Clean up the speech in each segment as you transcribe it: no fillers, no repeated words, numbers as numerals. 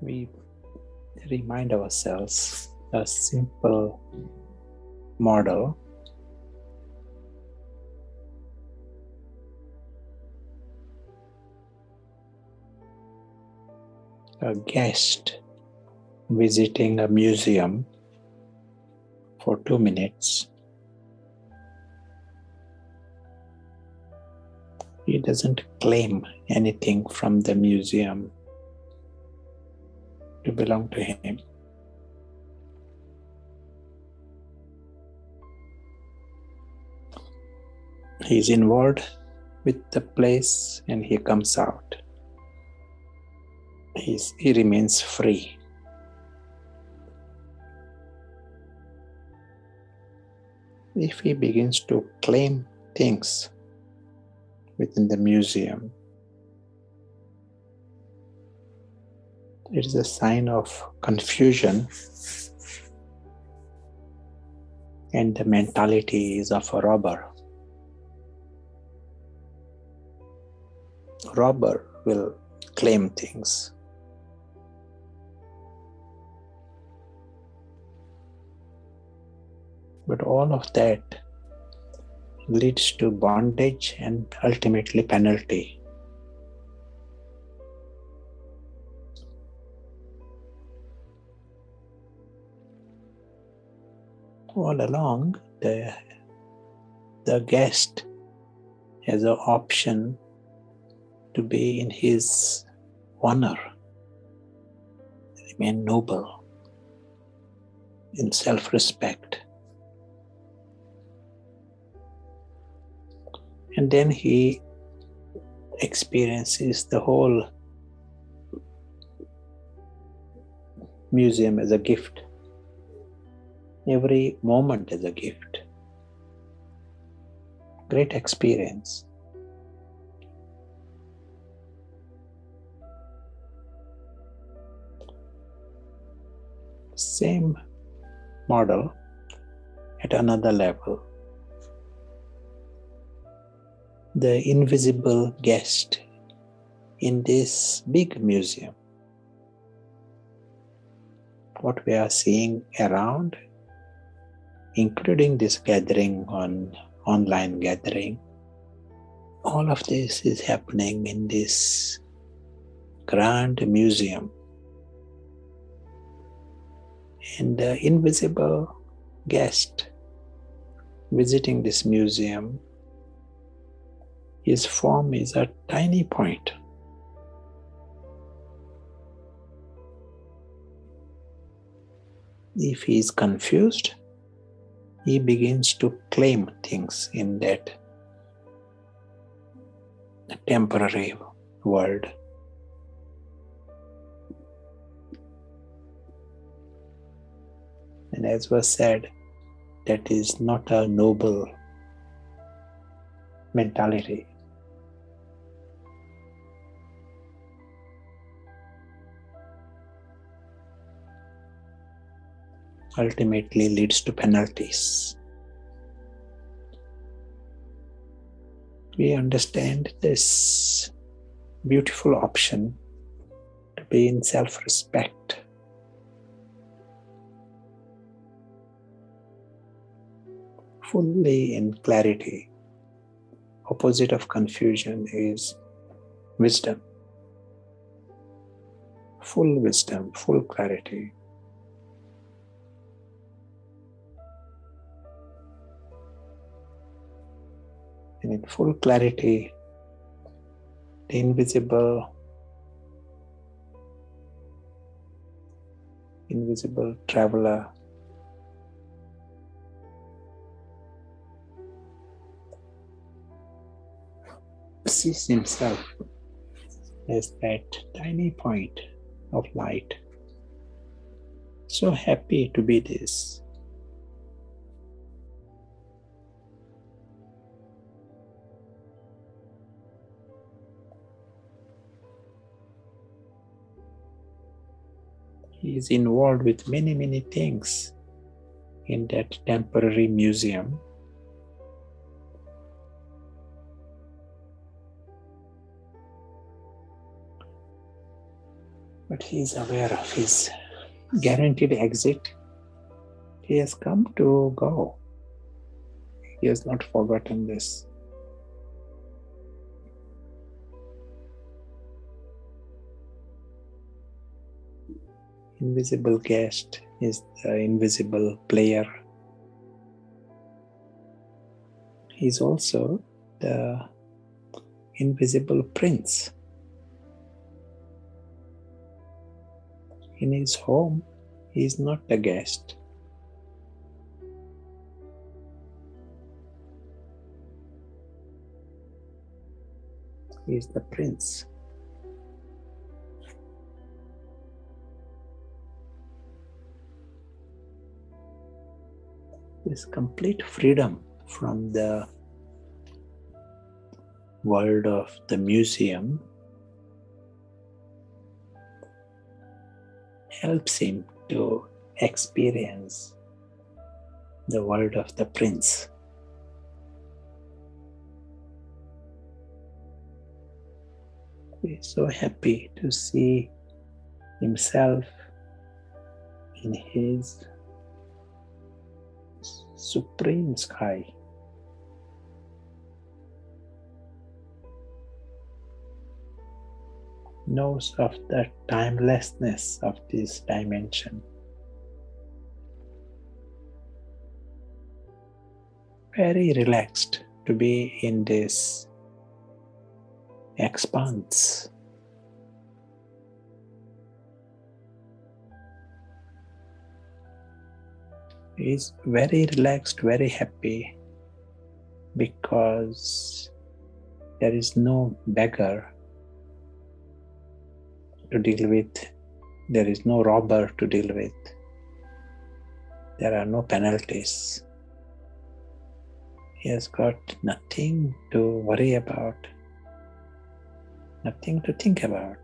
we remind ourselves a simple model. A guest visiting a museum for 2 minutes. He doesn't claim anything from the museum to belong to him. He's involved with the place and he comes out. He remains free. If he begins to claim things within the museum, it is a sign of confusion, and the mentality is of a robber. Robber will claim things. But all of that leads to bondage and ultimately penalty. All along, the guest has an option to be in his honor, remain noble, in self-respect. And then he experiences the whole museum as a gift. Every moment is a gift. Great experience. Same model at another level. The invisible guest in this big museum. What we are seeing around, including this gathering online gathering, all of this is happening in this grand museum. And the invisible guest visiting this museum, his form is a tiny point. If he is confused, he begins to claim things in that temporary world. And as was said, that is not a noble mentality. Ultimately leads to penalties. We understand this beautiful option to be in self-respect. Fully in clarity. Opposite of confusion is wisdom. Full wisdom, full clarity. And in full clarity, the invisible traveler sees himself as that tiny point of light. So happy to be this. He is involved with many, many things in that temporary museum. but he is aware of his guaranteed exit. He has come to go. He has not forgotten this. Invisible guest is the invisible player. He is also the invisible prince. In his home, he is not the guest. He is the prince. This complete freedom from the world of the museum helps him to experience the world of the prince. He is so happy to see himself in his supreme sky. Knows of the timelessness of this dimension. Very relaxed to be in this expanse. He is very relaxed, very happy, because there is no beggar to deal with. There is no robber to deal with. There are no penalties. He has got nothing to worry about, nothing to think about.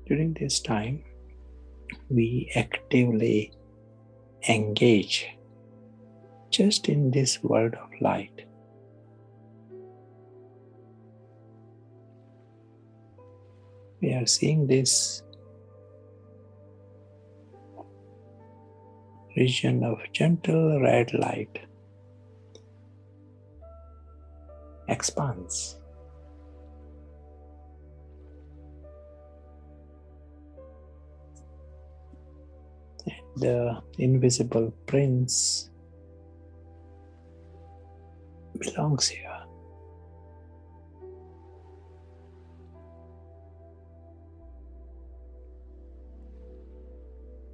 During this time, we actively engage just in this world of light. We are seeing this region of gentle red light expands. The invisible prince belongs here.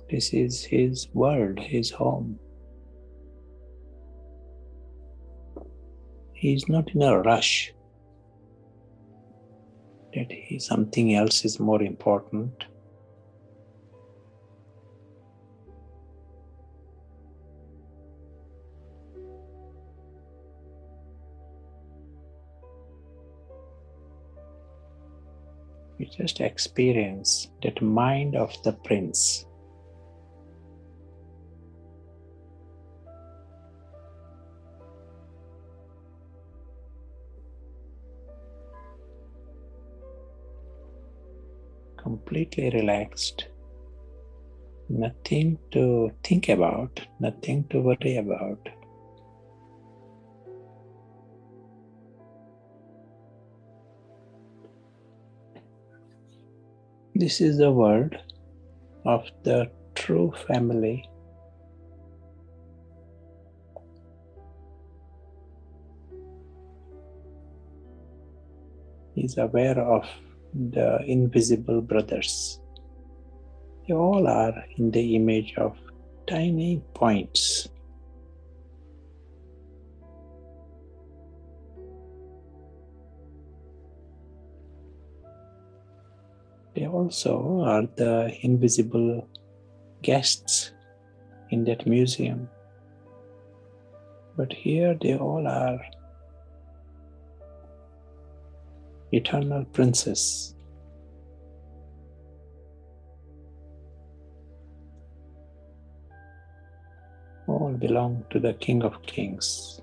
This is his world, his home. He is not in a rush that something else is more important. We just experience that mind of the prince. Completely relaxed. Nothing to think about, nothing to worry about. This is the world of the true family. He is aware of the invisible brothers. They all are in the image of tiny points. They also are the invisible guests in that museum. But here they all are eternal princes. All belong to the King of Kings.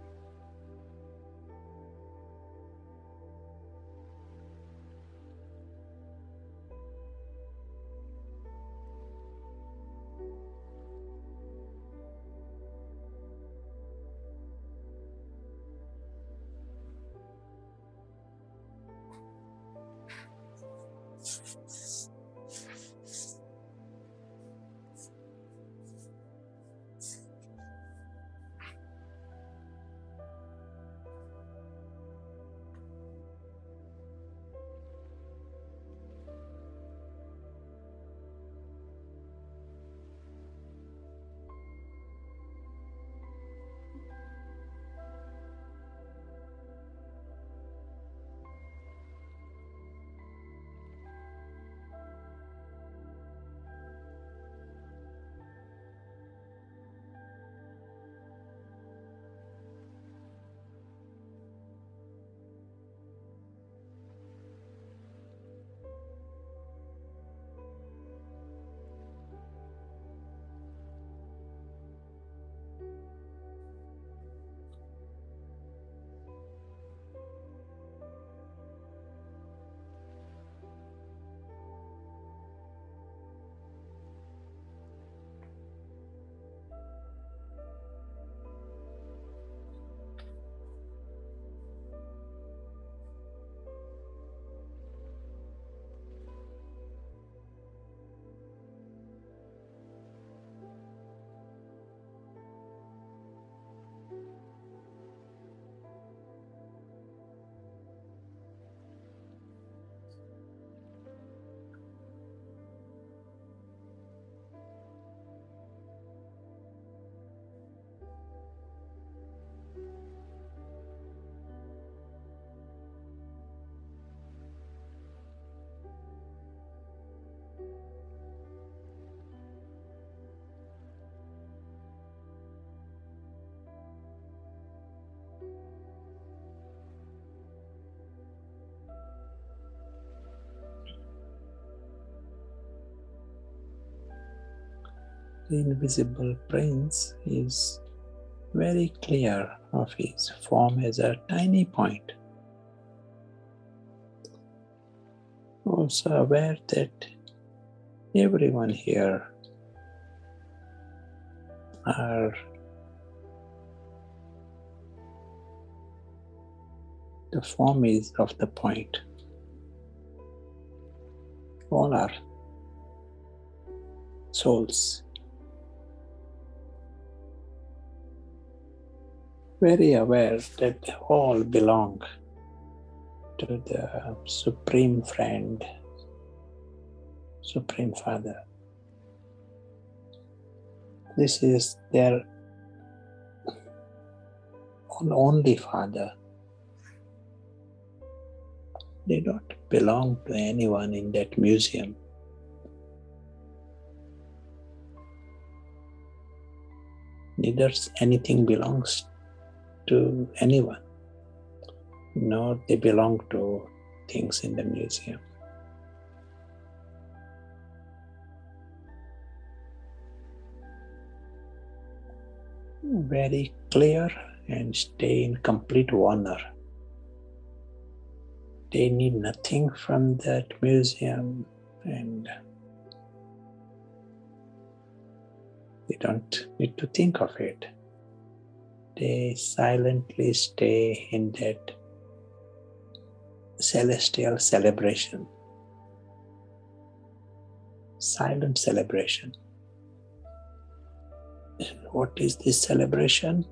The invisible prince is very clear of his form as a tiny point. Also aware that everyone here are the form is of the point. All are souls. Very aware that they all belong to the Supreme Friend, Supreme Father. This is their only Father. They don't belong to anyone in that museum. Neither anything belongs to anyone, nor they belong to things in the museum. Very clear and stay in complete honor. They need nothing from that museum and they don't need to think of it. They silently stay in that celestial celebration, silent celebration. And what is this celebration?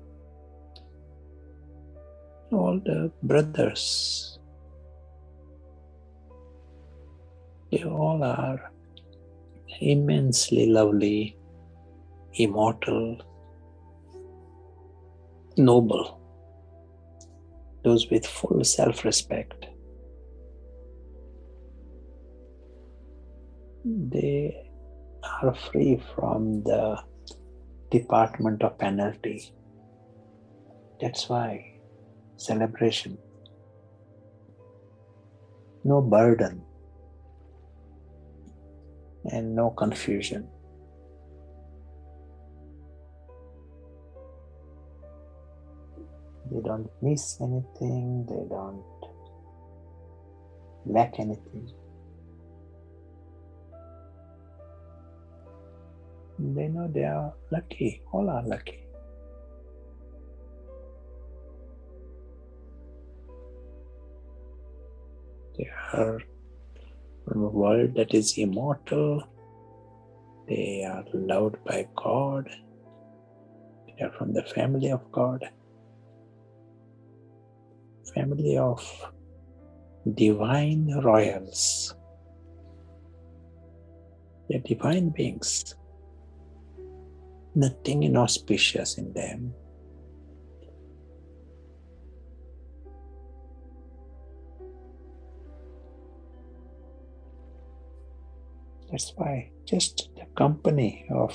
All the brothers, they all are immensely lovely, immortal, noble, those with full self-respect. They are free from the department of penalty. That's why celebration. No burden and no confusion. They don't miss anything, they don't lack anything. They know they are lucky, all are lucky. They are from a world that is immortal. They are loved by God. They are from the family of God. Family of divine royals. They are divine beings. Nothing inauspicious in them. That's why just the company of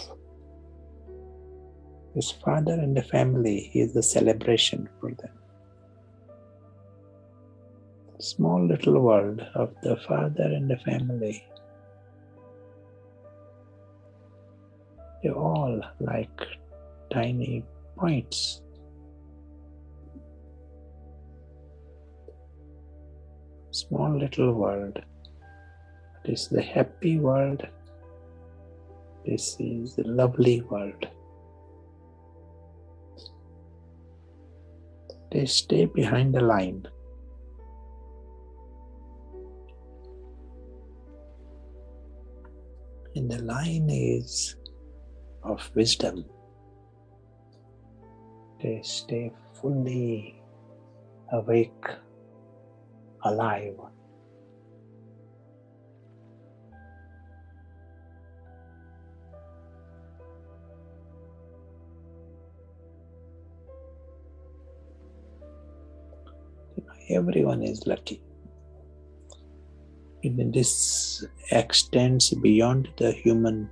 his father and the family is a celebration for them. Small little world of the father and the family. They're all like tiny points. Small little world. This is the happy world. This is the lovely world. They stay behind the line. And the line is of wisdom. They stay fully awake, alive. Everyone is lucky. And this extends beyond the human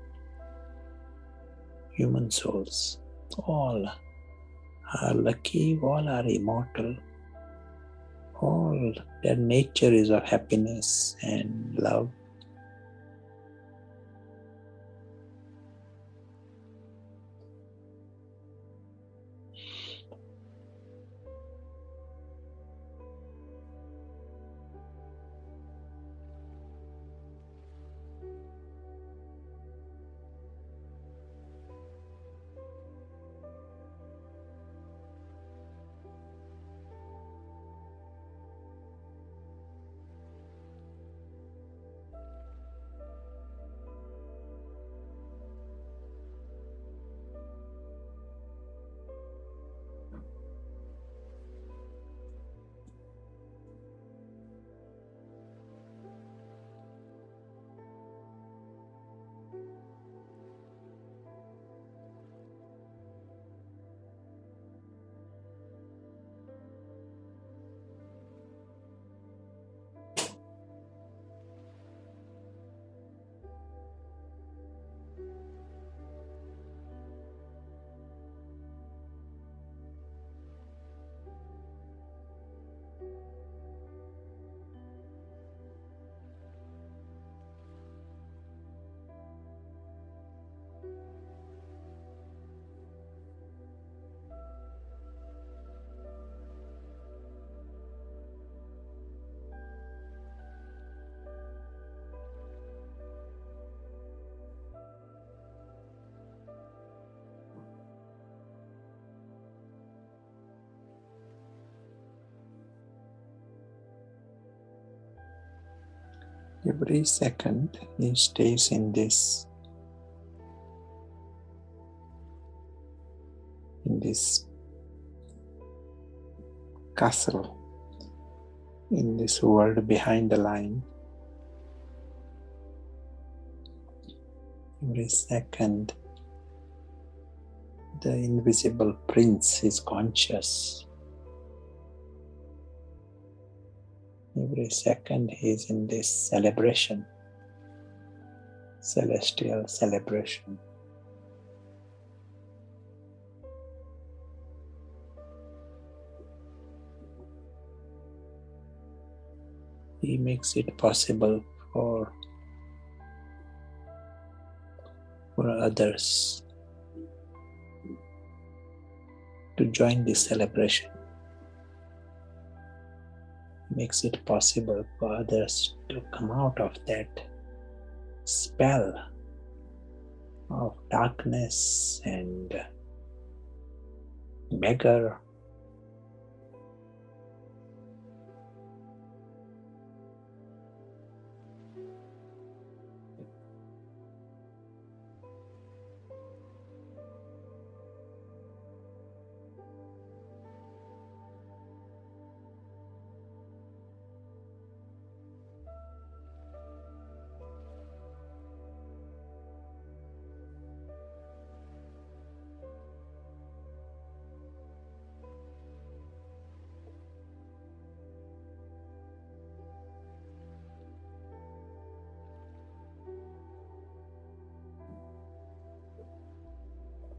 souls. All are lucky, all are immortal. All their nature is of happiness and love. Every second he stays in this castle, in this world behind the line. Every second the invisible prince is conscious. Every second he is in this celebration, celestial celebration. He makes it possible for others to join this celebration. He makes it possible for others to come out of that spell of darkness and beggar.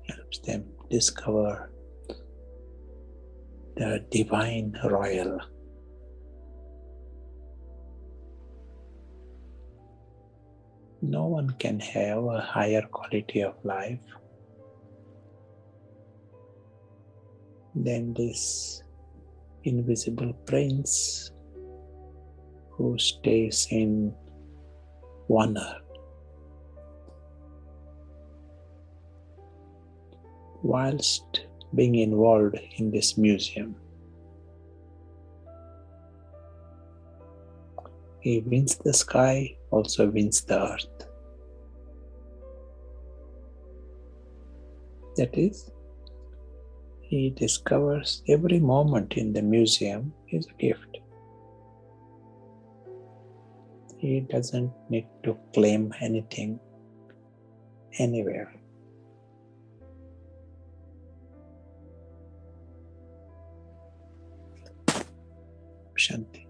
Helps them discover the divine royal. No one can have a higher quality of life than this invisible prince who stays in one earth. Whilst being involved in this museum, he wins the sky, also wins the earth. That is, he discovers every moment in the museum is a gift. He doesn't need to claim anything anywhere. Shanti.